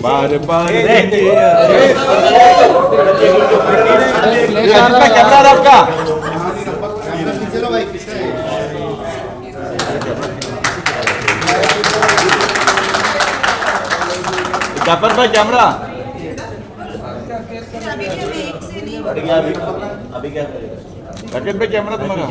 बार बार camera आपका जाफर भाई camera अभी क्या करेगा? रकेट भाई कैमरा तुम्हारा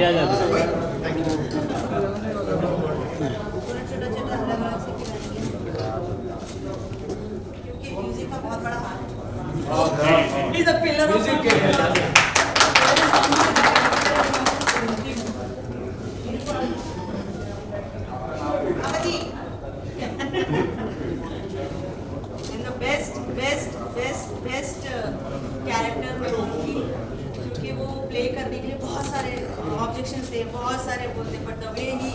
म्यूजिक का बहुत बड़ा हाथ is a pillar of best character में होंगी क्योंकि वो प्ले करने के लिए बहुत सारे ऑब्जेक्शंस थे, बहुत सारे बोलते, बट द वे ही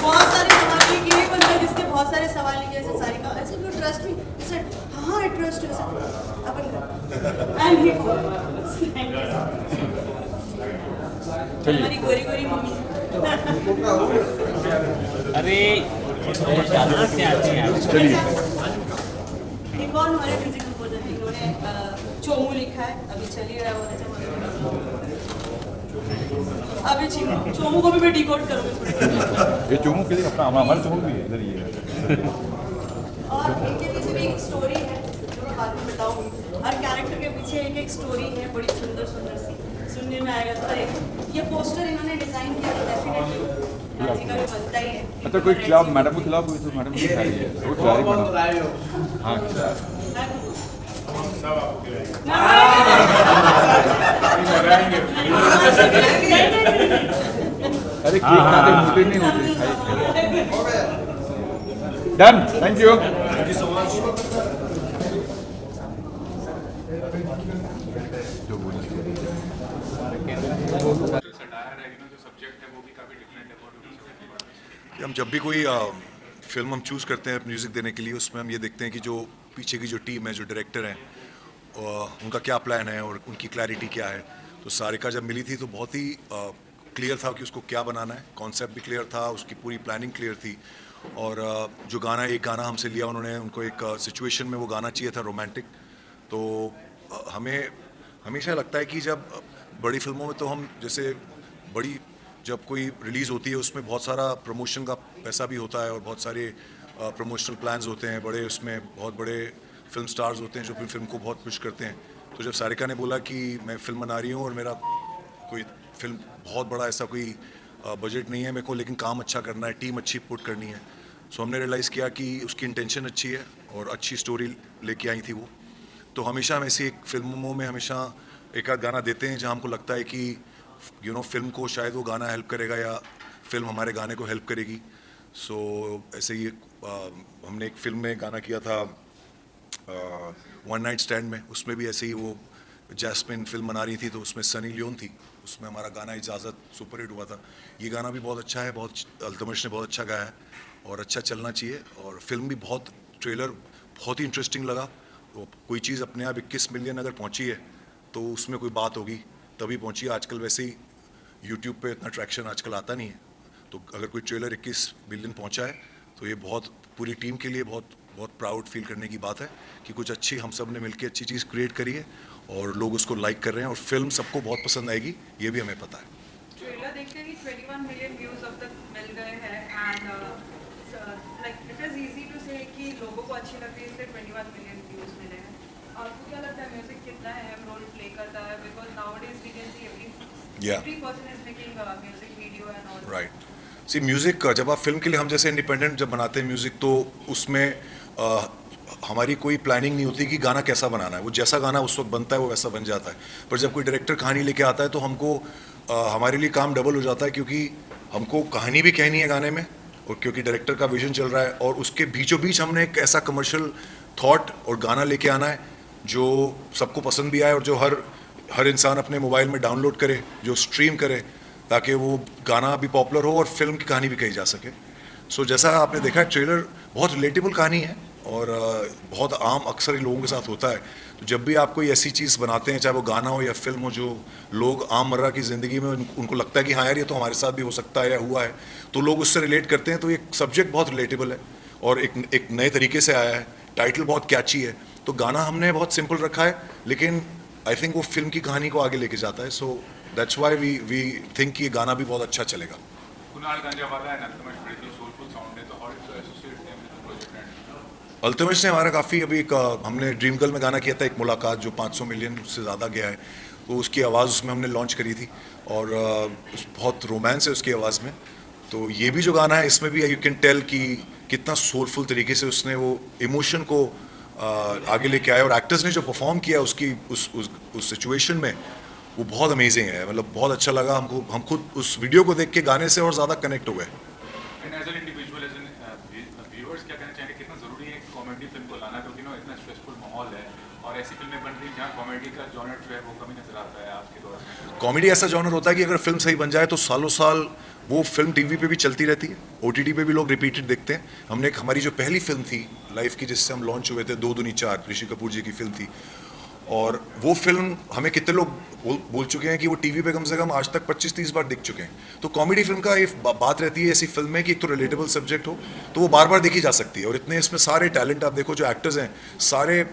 बहुत सारे सवाल किए कि एक बंदा जिसने बहुत सारे सवाल किए ऐसे सारी का ऐसे यू ट्रस्ट मी, ऐसे हाँ I trust you, upon and he हमारी गोरी गोरी मम्मी अरे चलिए एक और हमारे म्यूजिक कंपोजर हैं, इन्होंने चोमू लिखा है, अभी चल ही रहा है वो अभी चोमू को भी मैं डिकोड करूँगी ये चोमू के लिए अपना हमारे चोमू भी है इधर ये और इनके पीछे भी एक स्टोरी है जो मैं बाद में बताऊंगी। हर कैरेक्टर के पीछे एक एक स्टोरी है, बड़ी सुंदर सुंदर सी, सुनने में आएगा। तो ये पोस्टर इन्होंने डिजाइन किया तो डेफिनेटली जी का भी बनता ही है। अच्छा कोई खिलाफ मैडम के खिलाफ हुई तो मैडम की खा रही है वो खिला रही मैडम हाँ अरे केक खाते मोटे नहीं होते डन थैंक यू जो बोलिए हम जब भी कोई फिल्म हम चूज़ करते हैं म्यूज़िक देने के लिए उसमें हम ये देखते हैं कि जो पीछे की जो टीम है, जो डायरेक्टर हैं, उनका क्या प्लान है और उनकी क्लैरिटी क्या है। तो सारिका जब मिली थी तो बहुत ही क्लियर था कि उसको क्या बनाना है, कॉन्सेप्ट भी क्लियर था, उसकी पूरी प्लानिंग क्लियर थी। और जो गाना एक गाना हमसे लिया उन्होंने, उनको एक सिचुएशन में वो गाना चाहिए था रोमांटिक। तो हमें हमेशा लगता है कि जब बड़ी फिल्मों में तो हम जैसे बड़ी जब कोई रिलीज़ होती है उसमें बहुत सारा प्रमोशन का पैसा भी होता है और बहुत सारे प्रमोशनल प्लान्स होते हैं बड़े, उसमें बहुत बड़े फिल्म स्टार्स होते हैं जो अपनी फिल्म को बहुत पुश करते हैं। तो जब सारिका ने बोला कि मैं फ़िल्म बना रही हूँ और मेरा कोई फिल्म बहुत बड़ा ऐसा कोई बजट नहीं है मेरे को, लेकिन काम अच्छा करना है, टीम अच्छी पुट करनी है, सो हमने रियलाइज़ किया कि उसकी इंटेंशन अच्छी है और अच्छी स्टोरी लेके आई थी वो। तो हमेशा हम ऐसी फिल्मों में हमेशा एक आध गाना देते हैं जहाँ हमको लगता है कि फिल्म को शायद वो गाना हेल्प करेगा या फिल्म हमारे गाने को हेल्प करेगी। सो ऐसे ही हमने एक फिल्म में गाना किया था वन नाइट स्टैंड में, उसमें भी ऐसे ही वो जैस्मिन फिल्म बना रही थी तो उसमें सनी लियोन थी, उसमें हमारा गाना इजाज़त सुपरहिट हुआ था। ये गाना भी बहुत अच्छा है, बहुत अल्तमश ने बहुत अच्छा गाया है और अच्छा चलना चाहिए। और फिल्म भी बहुत, ट्रेलर बहुत ही इंटरेस्टिंग लगा। वो कोई चीज़ अपने आप 21 मिलियन अगर पहुंची है तो उसमें कोई बात होगी तभी पहुंची। आजकल वैसे ही यूट्यूब पे इतना ट्रैक्शन आजकल आता नहीं है, तो अगर कोई ट्रेलर 21 मिलियन पहुंचा है तो ये बहुत पूरी टीम के लिए बहुत बहुत प्राउड फील करने की बात है कि कुछ अच्छी हम सब ने मिलकर अच्छी चीज़ क्रिएट करी है और लोग उसको लाइक कर रहे हैं और फिल्म सबको बहुत पसंद आएगी, ये भी हमें पता है। ट्रेलर देखते ही 21 मिलियन व्यूज अब तक मिल गए हैं and like it is easy to say कि लोगों को अच्छी लगती है इसलिए 21 मिलियन व्यूज मिले हैं। आपको क्या लगता है म्यूजिक कितना अहम रोल प्ले करता है? Because nowadays we can see every person is making music video and all. Right see music जब आप फिल्म के लिए हम जैसे इंडिपेंडेंट जब बनाते हैं म्यूज़िक तो उसमें हमारी कोई प्लानिंग नहीं होती कि गाना कैसा बनाना है, वो जैसा गाना उस वक्त बनता है वो वैसा बन जाता है। पर जब कोई डायरेक्टर कहानी लेके आता है तो हमको हमारे लिए काम डबल हो जाता है क्योंकि हमको कहानी भी कहनी है गाने में और क्योंकि डायरेक्टर का विजन चल रहा है और उसके बीचों बीच हमने एक ऐसा कमर्शियल थॉट और गाना लेके आना है जो सबको पसंद भी आए और जो हर इंसान अपने मोबाइल में डाउनलोड करे, जो स्ट्रीम करे, ताकि वो गाना भी पॉपुलर हो और फिल्म की कहानी भी कही जा सके। सो जैसा आपने देखा ट्रेलर बहुत रिलेटेबल कहानी है और बहुत आम अक्सर ही लोगों के साथ होता है। तो जब भी आप कोई ऐसी चीज़ बनाते हैं, चाहे वो गाना हो या फिल्म हो, जो लोग आम मर्रा की ज़िंदगी में उनको लगता है कि हाँ यार ये तो हमारे साथ भी हो सकता है या हुआ है, तो लोग उससे रिलेट करते हैं। तो ये सब्जेक्ट बहुत रिलेटेबल है और एक नए तरीके से आया है। टाइटल बहुत कैची है, तो गाना हमने बहुत सिंपल रखा है, लेकिन आई थिंक वो फिल्म की कहानी को आगे लेके जाता है। So that's why we think ये गाना भी बहुत अच्छा चलेगा। Kunal Ganjawala and Ultimate pretty soulful sound है, तो how did you associate them with the project and Altamash ने हमारा काफ़ी अभी हमने ड्रीम गर्ल में गाना किया था, एक मुलाकात जो 500 मिलियन से ज़्यादा गया है, तो उसकी आवाज़ उसमें हमने लॉन्च करी थी और बहुत रोमांस है उसकी आवाज़ में। तो ये भी जो गाना है इसमें भी यू कैन टेल कि कितना सोलफुल तरीके से उसने वो इमोशन को आगे लेके आया, और एक्टर्स ने जो परफॉर्म किया उसकी उस सिचुएशन में, वो बहुत अमेजिंग है। मतलब बहुत अच्छा लगा हमको, हम खुद उस वीडियो को देख के गाने से और ज़्यादा कनेक्ट हो गए। and as an individual, as an viewers, क्या कहना चाहेंगे, कितना ज़रूरी है कॉमेडी फिल्म को लाना, क्योंकि ना इतना स्ट्रेसफुल माहौल है और ऐसी फिल्में बन रही हैं जहाँ कॉमेडी का जॉनर जो है वो कमी नजर आता है आज के दौर में। कॉमेडी ऐसा जॉनर होता है कि अगर फिल्म सही बन जाए तो सालों साल वो फिल्म टीवी पे भी चलती रहती है, ओटीटी पे भी लोग रिपीटेड देखते हैं। हमने हमारी जो पहली फिल्म थी लाइफ की, जिससे हम लॉन्च हुए थे, 2 दूनी 4, ऋषि कपूर जी की फिल्म थी, और वो फिल्म हमें कितने लोग बोल चुके हैं कि वो टीवी पे कम से कम आज तक 25-30 बार दिख चुके हैं। तो कॉमेडी फिल्म का ये बात रहती है ऐसी फिल्म में कि एक तो रिलेटेबल सब्जेक्ट हो, तो वो बार बार देखी जा सकती है। और इतने इसमें सारे टैलेंट आप देखो, जो एक्टर्स हैं सारे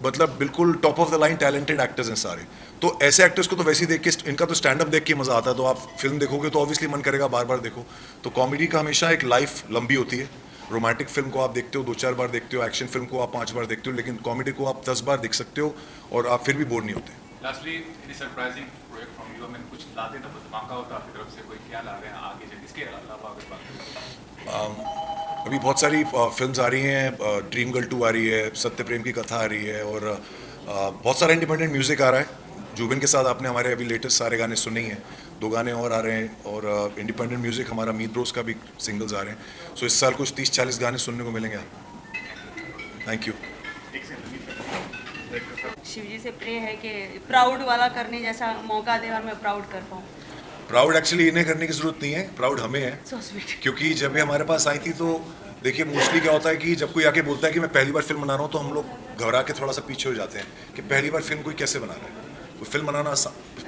मतलब बिल्कुल top of the line talented actors हैं सारे। तो ऐसे एक्टर्स को तो वैसे ही देख के, इनका तो स्टैंड अप देख के मज़ा आता है, तो आप फिल्म देखोगे तो ऑब्वियसली मन करेगा बार बार देखो। तो कॉमेडी का हमेशा एक लाइफ लंबी होती है। रोमांटिक फिल्म को आप देखते हो 2-4 बार देखते हो, एक्शन फिल्म को आप 5 बार देखते हो, लेकिन कॉमेडी को आप 10 बार देख सकते हो और आप फिर भी बोर नहीं होते। Lastly, any surprising project from you? I mean, कुछ ला देना धमाका होता आपकी तरफ से, कोई क्या ला रहे हैं आगे से, इसके अलावा अगर बात करें? अभी बहुत सारी फिल्म्स आ रही हैं, ड्रीम गर्ल 2 आ रही है, सत्य प्रेम की कथा आ रही है, और बहुत सारा इंडिपेंडेंट म्यूज़िक आ रहा है। जुबिन के साथ आपने हमारे अभी लेटेस्ट सारे गाने सुने ही हैं, 2 गाने और आ रहे हैं, और इंडिपेंडेंट म्यूज़िक हमारा मीत ब्रोस का भी सिंगल्स आ रहे हैं। सो इस साल कुछ 30-40 गाने सुनने को मिलेंगे आप। Thank you. शिव जी से प्रे है कि प्राउड वाला करने जैसा मौका दे और मैं प्राउड कर पाऊँ। प्राउड एक्चुअली इन्हें करने की ज़रूरत नहीं है, प्राउड हमें है। So sweet. क्योंकि जब ये हमारे पास आई थी तो देखिए मोस्टली क्या होता है कि जब कोई आके बोलता है कि मैं पहली बार फिल्म बना रहा हूँ, तो हम लोग घबरा के थोड़ा सा पीछे हो जाते हैं कि पहली बार फिल्म कोई कैसे बना रहा है। तो फिल्म बनाना,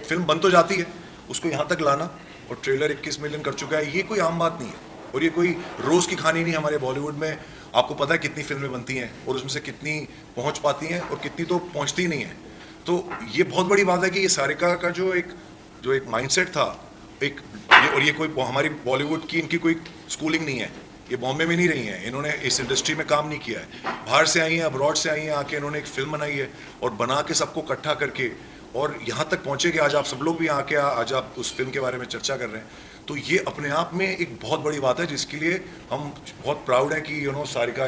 फिल्म बन तो जाती है, उसको यहाँ तक लाना, और ट्रेलर 21 मिलियन कर चुका है, ये कोई आम बात नहीं है। और ये कोई रोज़ की कहानी नहीं। हमारे बॉलीवुड में आपको पता है कितनी फिल्में बनती हैं और उसमें से कितनी पहुँच पाती हैं और कितनी तो पहुँचती ही नहीं है। तो ये बहुत बड़ी बात है कि ये सारिका का जो एक माइंडसेट था, और ये कोई हमारी बॉलीवुड की इनकी कोई स्कूलिंग नहीं है, ये बॉम्बे में नहीं रही हैं, इन्होंने इस इंडस्ट्री में काम नहीं किया है, बाहर से आई हैं, अब्रॉड से आई हैं, आके इन्होंने एक फिल्म बनाई है और बना के सबको इकट्ठा करके और यहाँ तक पहुँचे कि आज आप सब लोग भी आके आज आप उस फिल्म के बारे में चर्चा कर रहे हैं। तो ये अपने आप में एक बहुत बड़ी बात है, जिसके लिए हम बहुत प्राउड हैं कि सारिका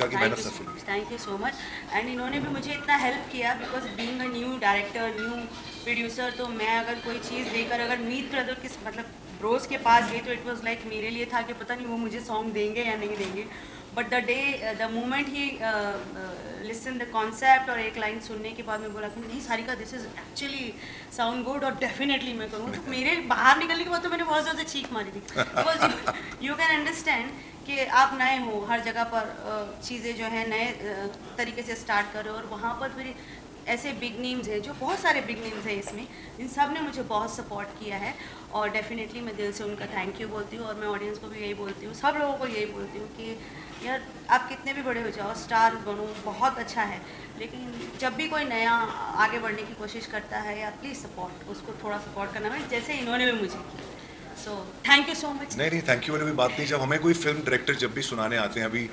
की मेहनत सफल हुई। Thank you so much. And इन्होंने भी मुझे इतना हेल्प किया, because being a new director, new producer, तो मैं अगर कोई चीज़ देकर अगर मीत ब्रदर के मतलब ब्रोस के पास गई, तो इट वाज लाइक मेरे लिए था कि पता नहीं वो मुझे सॉन्ग देंगे या नहीं देंगे। But the moment he listen the concept और एक लाइन सुनने के बाद मैं बोला कि नहीं Sarika, this is actually sound good और डेफिनेटली मैं करूँगा। तो मेरे बाहर निकलने के बाद तो मैंने बहुत ज़्यादा चीख मारी थी, बिकॉज यू कैन अंडरस्टैंड कि आप नए हो, हर जगह पर चीज़ें जो है नए तरीके से स्टार्ट करो, और वहाँ पर फिर ऐसे बिग नेम्स हैं, जो बहुत सारे बिग नेम्स हैं इसमें, इन सब ने मुझे बहुत सपोर्ट किया है, और डेफिनेटली मैं दिल से उनका थैंक यू बोलती हूँ। और मैं ऑडियंस को भी यही बोलती हूँ, सब लोगों को यही बोलती हूँ कि यार आप कितने भी बड़े हो जाओ, स्टार बनो, बहुत अच्छा है, लेकिन जब भी कोई नया आगे बढ़ने की कोशिश करता है, यार प्लीज़ सपोर्ट, उसको थोड़ा सपोर्ट करना है, जैसे इन्होंने भी मुझे किया। So thank you so much. नहीं, थैंक यू वाली कोई बात नहीं। जब हमें कोई फिल्म डायरेक्टर जब भी सुनाने आते हैं, अभी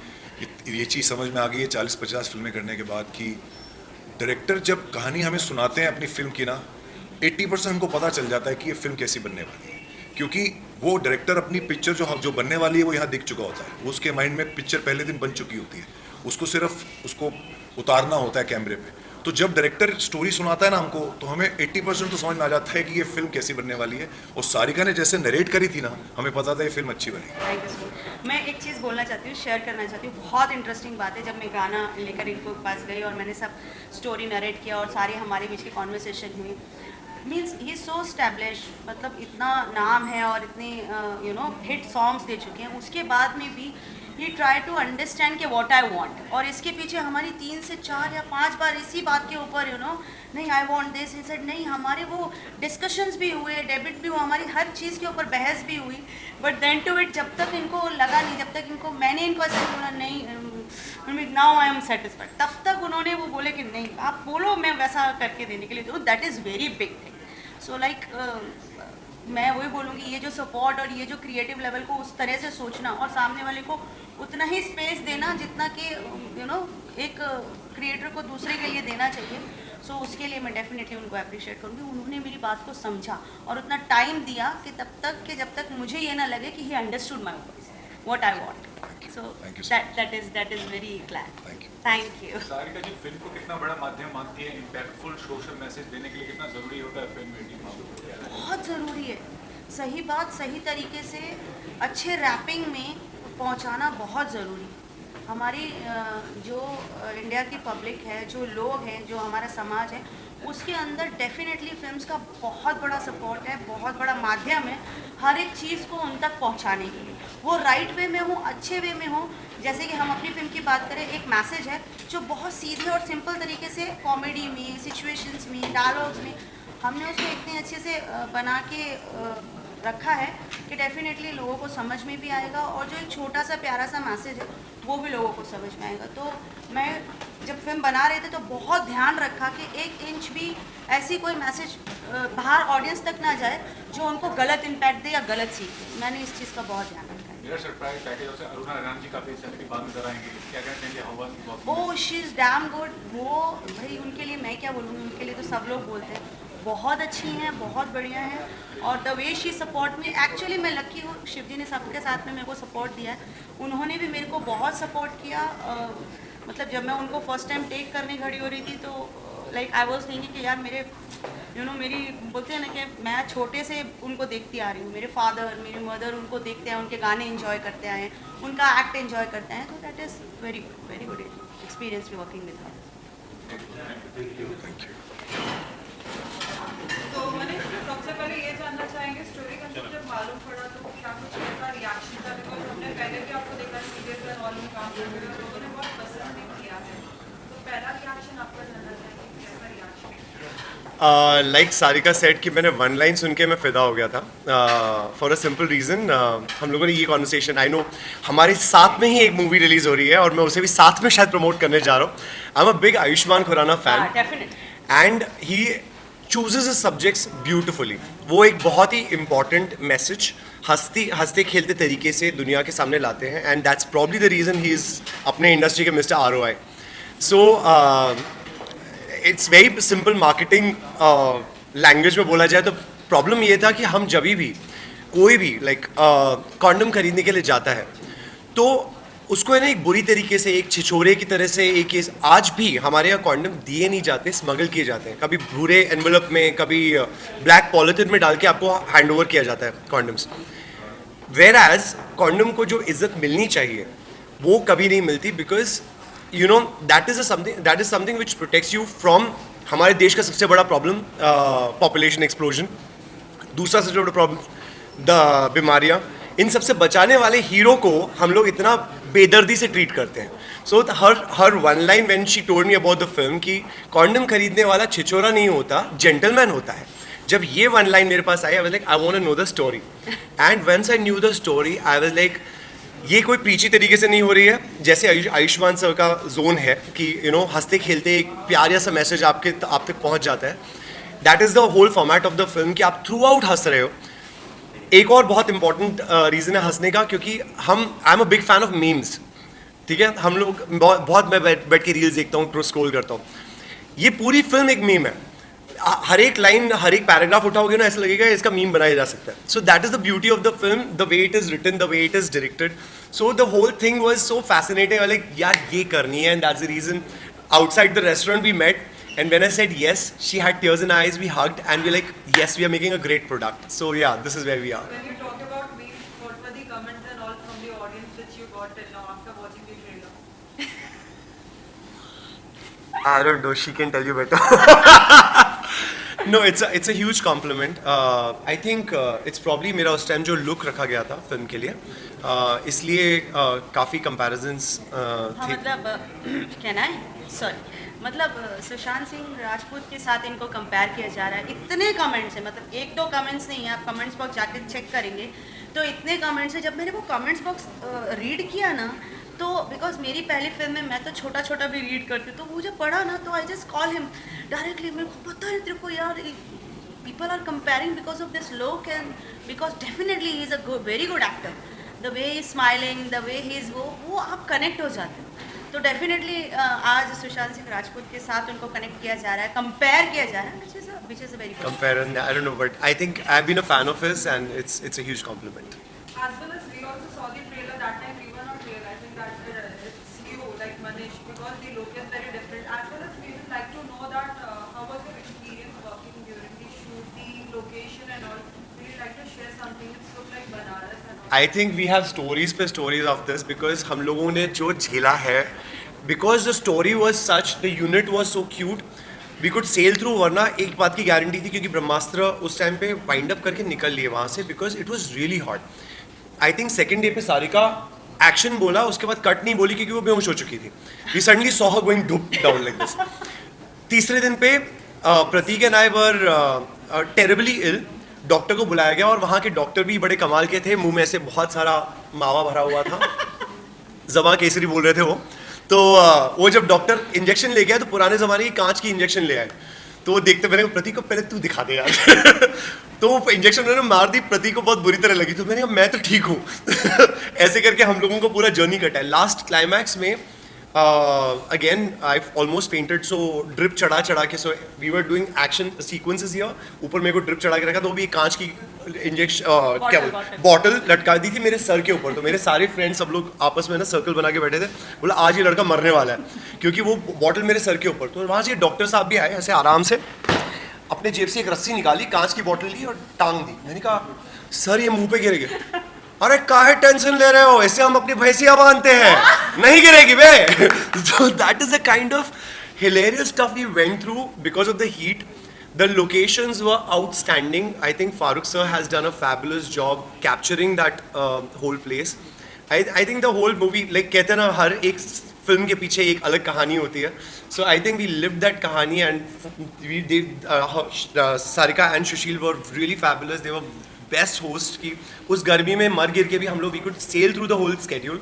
ये चीज़ समझ में आ गई है 40-50 फिल्में करने के बाद, कि डायरेक्टर जब कहानी हमें सुनाते हैं अपनी फिल्म की ना, 80% हमको पता चल जाता है कि ये फिल्म कैसी बनने वाली है, क्योंकि वो डायरेक्टर अपनी पिक्चर जो बनने वाली है वो यहाँ दिख चुका होता है, वो उसके माइंड में पिक्चर पहले दिन बन चुकी होती है, उसको सिर्फ उसको उतारना होता है कैमरे पे। तो जब डायरेक्टर स्टोरी सुनाता है ना हमको, तो हमें 80% तो समझ में आ जाता है कि ये फिल्म कैसी बनने वाली है। और सारिका ने जैसे नरेट करी थी ना, हमें पता था ये फिल्म अच्छी बनेगी। Thank you so much. मैं एक चीज़ बोलना चाहती हूँ, शेयर करना चाहती हूँ, बहुत इंटरेस्टिंग बात है। जब मैं गाना लेकर इनको पास गई और मैंने सब स्टोरी नरेट किया और सारे हमारे बीच की कॉन्वर्सेशन हुई, मीन्स ये सो स्टैब्लिश, मतलब इतना नाम है और इतने हिट सॉन्ग्स दे चुके हैं, उसके बाद में भी ही ट्राई टू अंडरस्टैंड कि व्हाट आई वांट, और इसके पीछे हमारी 3 से 4 या 5 बार इसी बात के ऊपर नहीं I want this, he said नहीं, हमारे वो डिस्कशंस भी हुए, डेबिट भी हुआ, हमारी हर चीज़ के ऊपर बहस भी हुई, बट देन टू इट जब तक इनको लगा नहीं, जब तक इनको मैंने इनको ऐसा बोला नहीं नाउ आई एम सेटिस्फाइड, तब तक उन्होंने वो बोले कि नहीं आप बोलो मैं वैसा करके देने के लिए, तो that is very big thing. So like मैं वही बोलूँगी, ये जो सपोर्ट और ये जो क्रिएटिव लेवल को उस तरह से सोचना और सामने वाले को उतना ही स्पेस देना जितना कि एक क्रिएटर को दूसरे के लिए देना चाहिए, सो उसके लिए मैं डेफिनेटली उनको अप्रिशिएट करूँगी। उन्होंने मेरी बात को समझा और उतना टाइम दिया कि तब तक कि जब तक मुझे ये ना लगे कि he understood my voice, what I want, so that is very glad. Thank you. Sarika ji, film को कितना बड़ा माध्यम मानती है इम्पैक्टफुल सोशल मैसेज देने के लिए, कितना ज़रूरी होता है फिल्म मेकिंग? बहुत ज़रूरी है, सही बात सही तरीके से अच्छे रैपिंग में पहुंचाना बहुत ज़रूरी है। हमारी जो इंडिया की पब्लिक है, जो लोग हैं, जो हमारा समाज है, उसके अंदर डेफिनेटली फिल्म्स का बहुत बड़ा सपोर्ट है, बहुत बड़ा माध्यम है हर एक चीज़ को उन तक पहुंचाने के लिए, वो राइट वे में हो, अच्छे वे में हो। जैसे कि हम अपनी फिल्म की बात करें, एक मैसेज है जो बहुत सीधे और सिंपल तरीके से कॉमेडी में, सिचुएशंस में, डायलॉग्स में हमने उसको इतने अच्छे से बना के रखा है कि डेफिनेटली लोगों को समझ में भी आएगा, और जो एक छोटा सा प्यारा सा मैसेज है वो भी लोगों को समझ में आएगा। तो मैं जब फिल्म बना रहे थे तो बहुत ध्यान रखा कि 1 इंच भी ऐसी कोई मैसेज बाहर ऑडियंस तक ना जाए जो उनको गलत इम्पैक्ट दे या गलत सीख दे। मैंने इस चीज़ का बहुत ध्यान रखा है। मेरा सरप्राइज पैकेज से अरुणा ईरानी जी काफ़ी सेंसिटिव बात नजर आएंगे, क्या कहना चाहेंगे? हवा की बहुत ओह शी इज़ डैम गुड। वो भाई उनके लिए मैं क्या बोलूँगी, उनके लिए तो सब लोग बोलते हैं, बहुत अच्छी हैं, बहुत बढ़िया हैं, और द वे शी सपोर्ट में, एक्चुअली मैं लकी हूँ, शिव जी ने सबके साथ में मेरे को सपोर्ट दिया है, उन्होंने भी मेरे को बहुत सपोर्ट किया। मतलब जब मैं उनको फर्स्ट टाइम टेक करने खड़ी हो रही थी तो लाइक आई वॉज थिंकिंग कि यार मेरे मेरी बोलते हैं ना कि मैं छोटे से उनको देखती आ रही हूँ, मेरे फादर मेरी मदर उनको देखते हैं, उनके गाने एंजॉय करते आए हैं, उनका एक्ट एंजॉय करते हैं, तो that is very good experience भी वर्किंग विद हर। तो मैंने सबसे पहले ये जानना चाहेंगे, स्टोरी का जब मालूम पड़ा तो क्या कुछ ऐसा रिएक्शन था? बिकॉज हमने पहले भी आपको देखा सीरियल एंड ऑल में काम करते हुए, लोगों ने बहुत पसंद भी किया है, तो पहला रिएक्शन आपका जानना चाहेंगे, कैसा रिएक्शन? लाइक सारिका सेट कि मैंने 1 लाइन सुन के मैं फिदा हो गया था, फॉर अ सिंपल रीज़न। हम लोगों ने ये कॉन्वर्सेशन, आई नो हमारे साथ में ही एक मूवी रिलीज़ हो रही है और मैं उसे भी साथ में शायद प्रमोट करने जा रहा हूँ। I am a big Ayushmann Khurrana fan and he chooses his subjects beautifully. वो एक बहुत ही इम्पॉर्टेंट मैसेज हंसते खेलते तरीके से दुनिया के सामने लाते हैं, and that's probably the reason he is अपने इंडस्ट्री के mister ROI। So it's very simple marketing language में बोला जाए तो प्रॉब्लम ये था कि हम जब भी कोई भी लाइक कॉन्डम खरीदने के लिए जाता है तो उसको है ना एक बुरी तरीके से, एक छिछोरे की तरह से, एक आज भी हमारे यहाँ कॉन्डम दिए नहीं जाते, स्मगल किए जाते हैं, कभी भूरे एनवलप में, कभी ब्लैक पॉलिथिन में डाल के आपको हैंड ओवर किया जाता है कॉन्डम्स। वेयर एज कॉन्डम को जो इज्जत मिलनी चाहिए वो कभी नहीं मिलती, because you know that is something which protects you from हमारे देश का सबसे बड़ा प्रॉब्लम पॉपुलेशन एक्सप्लोजन, दूसरा सबसे बड़ा प्रॉब्लम द बीमारियाँ। इन सबसे बचाने वाले हीरो को हम लोग इतना बेदर्दी से ट्रीट करते हैं। सो हर 1 line when she told me about the film कि कॉन्डम खरीदने वाला छिछोरा नहीं होता, जेंटलमैन होता है। जब ये 1 लाइन मेरे पास आई, I was like I want to know the story, and once I knew the story I was like ये कोई प्रीची तरीके से नहीं हो रही है, जैसे आयुष्मान सर का जोन है कि हंसते खेलते एक प्यारा सा मैसेज आप तक पहुंच जाता है। That is the whole format of the film कि आप थ्रू आउट हंस रहे हो। एक और बहुत इंपॉर्टेंट रीज़न है हंसने का, क्योंकि आई am a big fan of memes, ठीक है। हम लोग बहुत मैं बैठ के रील्स देखता हूँ, स्क्रॉल करता हूँ। ये पूरी फिल्म एक मीम है, हर एक लाइन, हर एक पैराग्राफ उठाओगे ना, ऐसा लगेगा इसका मीम बनाया जा सकता है। So that is the beauty of the film, the way it is written, the way it is directed. So the whole thing was so fascinating, like यार ये करनी है, and that's the reason outside the restaurant we met, and when I said yes, she had tears in her eyes, we hugged, and we're like, yes, we are making a great product. So yeah, this is where we are. When you talk about memes, what were the comments and all from the audience which you got till now after watching the trailer? I don't know, she can tell you better. No, it's a huge compliment. I think it's probably मेरा उस time जो look रखा गया था film के लिए, इसलिए काफ़ी comparisons हाँ थे. मतलब कैन आई सॉरी मतलब सुशांत सिंह राजपूत के साथ इनको कंपेयर किया जा रहा है. इतने कमेंट्स हैं, मतलब एक दो कमेंट्स नहीं है, आप कमेंट्स बॉक्स जाके चेक करेंगे तो इतने कमेंट्स हैं. जब मैंने वो कमेंट्स बॉक्स रीड किया ना, तो बिकॉज मेरी पहली फिल्म में मैं तो छोटा छोटा भी रीड करती, तो मुझे पढ़ा ना तो I just call him directly. मेरे को पता है तेरे को यार, people are comparing because of this look and because definitely he is a very good actor. The way he is smiling, the way he is वो आप कनेक्ट हो जाते हो. तो डेफिनेटली आज सुशांत सिंह राजपूत के साथ उनको कनेक्ट किया जा रहा है, कंपेयर किया जा रहा है, which is a very good. Compare, and I don't know, but I think I've been a fan of his, and it's a huge compliment. As well as we also saw the trailer that time, we were not realizing that it's you, like Manish, because the look is very different. As well as we would like to know that how was your experience working during the shoot, the location and all. Would you like to share something? It looked like Banaras and all. I think we have stories पे stories of this because हम लोगों ने जो झेला है, because the story was such, the unit was so cute, we could sail through. वरना एक बात की गारंटी थी क्योंकि ब्रह्मास्त्र उस टाइम पे वाइंड अप करके निकल लिए वहाँ से, because it was really hot. I think second day पे सारिका एक्शन बोला, उसके बाद कट नहीं बोली क्योंकि वो बेहोश हो चुकी थी. We suddenly saw her going down like this. तीसरे दिन पे Prateek and I were terribly ill. Doctor को बुलाया गया और वहाँ के डॉक्टर भी बड़े कमाल के थे. मुंह में से बहुत सारा मावा भरा हुआ था, जमा केसरी बोल रहे थे वो. तो वो जब डॉक्टर इंजेक्शन ले गया तो पुराने ज़माने की कांच की इंजेक्शन ले आए. तो वो देखते मैंने कहा, प्रतीक को पहले तू दिखा दे यार. तो वो इंजेक्शन उन्होंने मार दी, प्रतीक को बहुत बुरी तरह लगी. तो मैंने कहा मैं तो ठीक हूँ. ऐसे करके हम लोगों को पूरा जर्नी कटा है. लास्ट क्लाइमैक्स में again I almoस्ट fainted, so drip चढ़ा के, so we were doing action sequences here. ऊपर मेरे को ड्रिप चढ़ा के रखा, तो वो भी कांच की इंजेक्शन क्या बॉटल लटका दी थी मेरे सर के ऊपर. तो मेरे सारे फ्रेंड्स सब लोग आपस में ना सर्कल बना के बैठे थे. बोला आज ये लड़का मरने वाला है क्योंकि वो बॉटल मेरे सर के ऊपर. तो वहाँ से डॉक्टर साहब भी आए, ऐसे आराम से अपने जेब से एक रस्सी निकाली, कांच की बॉटल ली और टांग दी. मैंने कहा सर ये मुंह पे गिरेगी. अरे काहे टेंशन ले रहे हो, ऐसे हम अपनी भैंसियां बांधते हैं, नहीं गिरेगी बे. So that is the kind of hilarious stuff we went through because of the heat. The locations were outstanding. I think Farooq sir has done a fabulous job capturing that whole place. I think the whole movie, like कहते हैं ना हर एक film के पीछे एक अलग कहानी होती है. So I think we lived that कहानी and we did. Sarika and Sushil were really fabulous. They were best host की उस गर्मी में मर गिर के भी हम लोग we could sail through the whole schedule.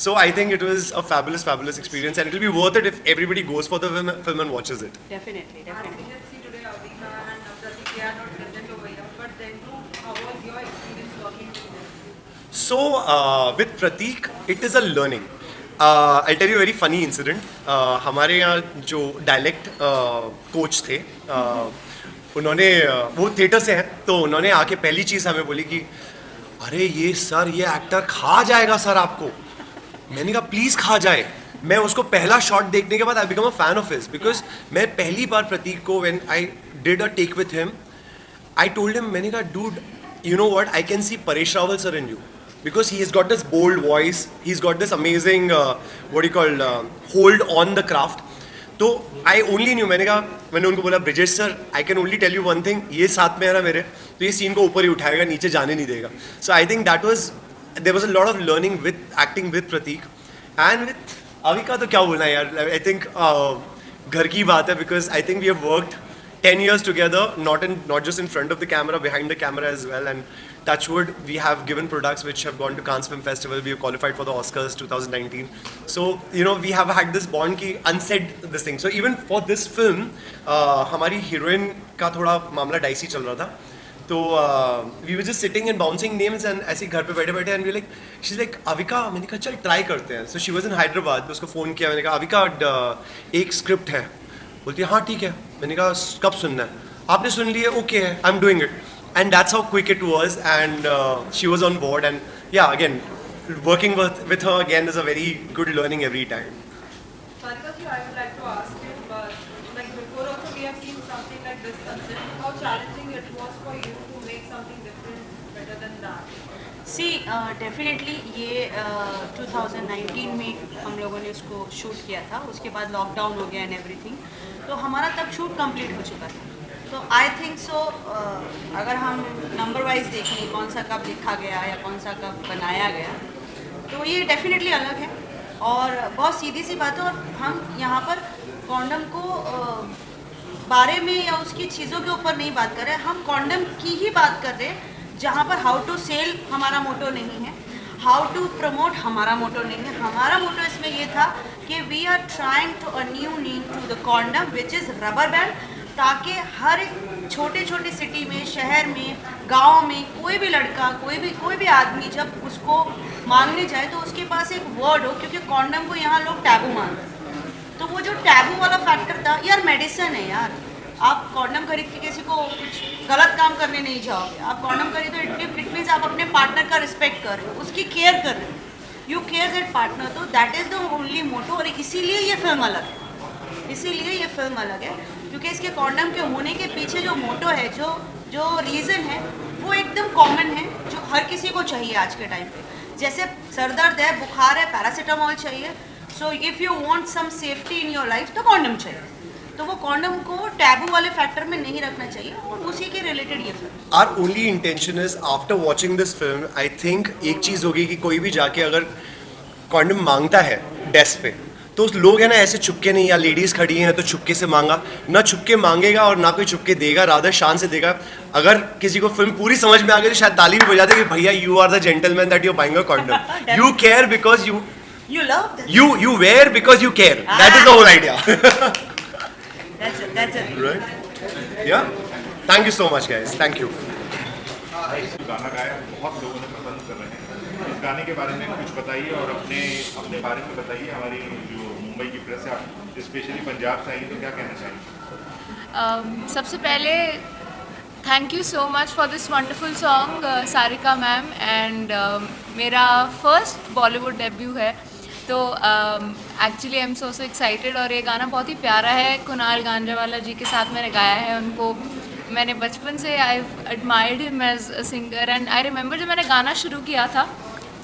So I think it was a fabulous experience, and it will be worth it if everybody goes for the film and watches it. Definitely. As we can see today, Avika and Pratik, they are not present over here. But then too, how was your experience working with them? So with Pratik, it is a learning. I'll tell you a very funny incident. हमारे यहाँ जो dialect coach थे, उन्होंने वो theatre से हैं, तो उन्होंने आके पहली चीज़ हमें बोली कि अरे ये सर ये एक्टर खा जाएगा सर आपको. मैंने कहा प्लीज़ खा जाए. मैं उसको पहला शॉट देखने के बाद I become a fan of his, because मैं पहली बार प्रतीक को when I did a take with him, I told him, मैंने कहा dude you know what, I can see Paresh Rawal sir in you, because he has got this bold voice, he's got this amazing what do you call hold on the craft. तो I only knew, मैंने उनको बोला Brijesh sir I can only tell you one thing, ये साथ में है ना मेरे, तो ये सीन को ऊपर ही उठाएगा, नीचे जाने नहीं देगा. So I think that was there was a lot of learning with acting with Prateek and with Avika. तो क्या बोलना है यार, आई थिंक घर की बात है, because I think we have worked 10 years together, not just in front of the camera, behind the camera as well. And touchwood, we have given products which have gone to Cannes Film Festival. We have qualified for the Oscars 2019. So you know, we have had this bond ki unsaid this thing. So even for this film, हमारी heroine का थोड़ा मामला dicey चल रहा था. तो we were just sitting and bouncing names and ऐसे घर पे बैठे बैठे and we like, she's like Avika. मैंने कहा चल try करते हैं. So she was in Hyderabad. तो उसको phone किया, मैंने कहा अविका एक script है. बोलती है हाँ ठीक है. मैंने कहा कब सुनना है? आपने सुन लिया, ओके है, I am doing it. And that's how quick it was and she was on board and yeah again working with her again is a very good learning every time. Sarika ji, I would like to ask you, like before also we have seen something like this concept. How challenging it was for you to make something different, better than that? See definitely ये 2019 में हम लोगों ने उसको shoot किया था. उसके बाद लॉकडाउन हो गया एंड एवरीथिंग, तो हमारा तब शूट कंप्लीट हो चुका था. तो आई थिंक सो अगर हम नंबर वाइज देखें कौन सा कब लिखा गया या कौन सा कब बनाया गया, तो ये डेफिनेटली अलग है और बहुत सीधी सी बात है। और हम यहाँ पर कॉन्डम को बारे में या उसकी चीज़ों के ऊपर नहीं बात कर रहे हैं, हम कॉन्डम की ही बात कर रहे हैं, जहाँ पर हाउ टू सेल हमारा मोटो नहीं है, हाउ टू प्रमोट हमारा मोटो नहीं है। हमारा मोटो इसमें ये था कि we are trying to a new meaning to the condom which is rubber band, ताकि हर एक छोटे छोटे सिटी में, शहर में, गांव में कोई भी लड़का, कोई भी आदमी जब उसको मांगने जाए तो उसके पास एक वर्ड हो, क्योंकि कॉन्डम को यहाँ लोग टैबू मानते हैं। तो वो जो टैबू वाला फैक्टर था, यार मेडिसिन है यार, आप कॉन्डम खरीद के किसी को कुछ गलत काम करने नहीं जाओगे। आप कॉन्डम खरीदो इट मीन्स आप अपने पार्टनर का रिस्पेक्ट कर रहे हो, उसकी केयर कर रहे हो, यू केयर दैट पार्टनर। तो दैट इज़ द ओनली मोटो। और इसीलिए ये फिल्म अलग है, इसीलिए ये फिल्म अलग है, क्योंकि इसके कॉन्डम के होने के पीछे जो मोटो है, जो रीज़न है, वो एकदम कॉमन है, जो हर किसी को चाहिए आज के टाइम पे। जैसे सर दर्द है, बुखार है, पैरासीटामोल चाहिए। So if you want some safety in your life तो कॉन्डम चाहिए। तो वो कॉन्डम को टैबू वाले फैक्टर में नहीं रखना चाहिए, और उसी के रिलेटेड ये film. Our only intention is after watching this film, I think एक चीज़ होगी कि कोई भी जाके अगर कॉन्डम मांगता है डेस्क पे, तो लोग है ना ऐसे चुपके नहीं, या लेडीज़ खड़ी हैं तो चुपके से मांगा ना, चुपके मांगेगा और ना कोई चुपके देगा, राधर शान से देगा। अगर किसी को फिल्म पूरी समझ में आ गई तो शायद ताली भी बजाते कि भैया you are the gentleman that you buying a condom, you care because You love that. you wear because you care. That is the whole idea. That's it. Right? Yeah. Thank you so much, guys. Thank you. जो गाना गाया बहुत लोगों ने पसंद कर रहे हैं, इस गाने के बारे में कुछ बताइए और अपने बारे में बताइए। हमारी जो मुंबई की प्रेस है, आप स्पेशली पंजाब से आई तो क्या कहना चाहिए? सबसे पहले thank you so much for this wonderful song Sarika ma'am, and मेरा फर्स्ट बॉलीवुड डेब्यू है, तो actually I am so excited. और ये गाना बहुत ही प्यारा है, कुणाल गांजावाला जी के साथ मैंने गाया है। उनको मैंने बचपन से I admired him as a singer, and I remember जब मैंने गाना शुरू किया था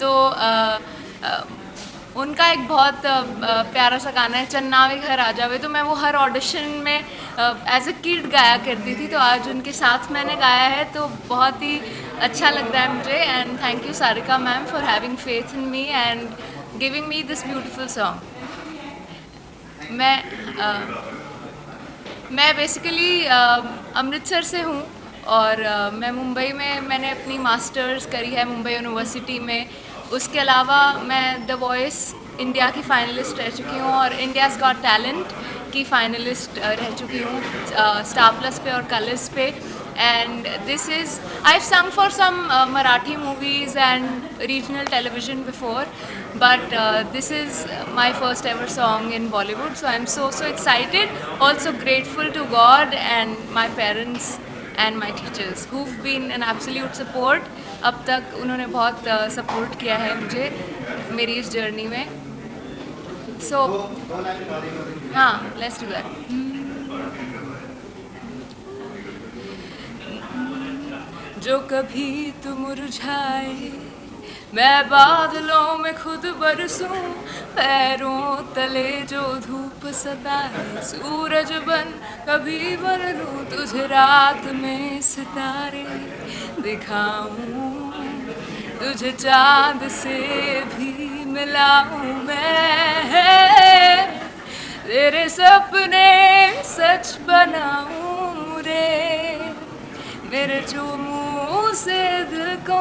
तो उनका एक बहुत प्यारा सा गाना है चन्नावे घर आ जावे, तो मैं वो हर ऑडिशन में एज अ किड गाया करती थी। तो आज उनके साथ मैंने गाया है तो बहुत ही अच्छा लग रहा है मुझे, and thank you Sarika ma'am for having faith in me and giving me this beautiful song. मैं बेसिकली अमृतसर से हूँ और मैं मुंबई में मैंने अपनी मास्टर्स करी है मुंबई यूनिवर्सिटी में। उसके अलावा मैं द वॉइस इंडिया की फ़ाइनलिस्ट रह चुकी हूँ और इंडियाज़ गॉट टैलेंट की फ़ाइनलिस्ट रह चुकी हूँ स्टार प्लस पे और कलर्स पे। And this is I have सung for some Marathi movies and regional television before, but this is my first ever song in Bollywood, so I'm so excited, also grateful to God and my parents and my teachers who've been an absolute support। अब तक उन्होंने बहुत support किया है मुझे मेरी इस journey में। सो हाँ, लेट्स डू दैट। जो कभी तू मुरझाए मैं बादलों में खुद बरसूं, पैरों तले जो धूप सताए सूरज बन कभी बन लूं, तुझे रात में सितारे दिखाऊं, तुझे चांद से भी मिलाऊं मैं, तेरे सपने सच बनाऊं रे, मेरे जो मुँह से दिल को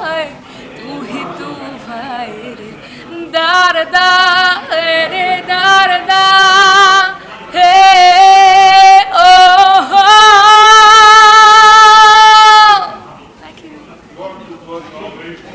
आए तू ही तू भाई रे, दार दार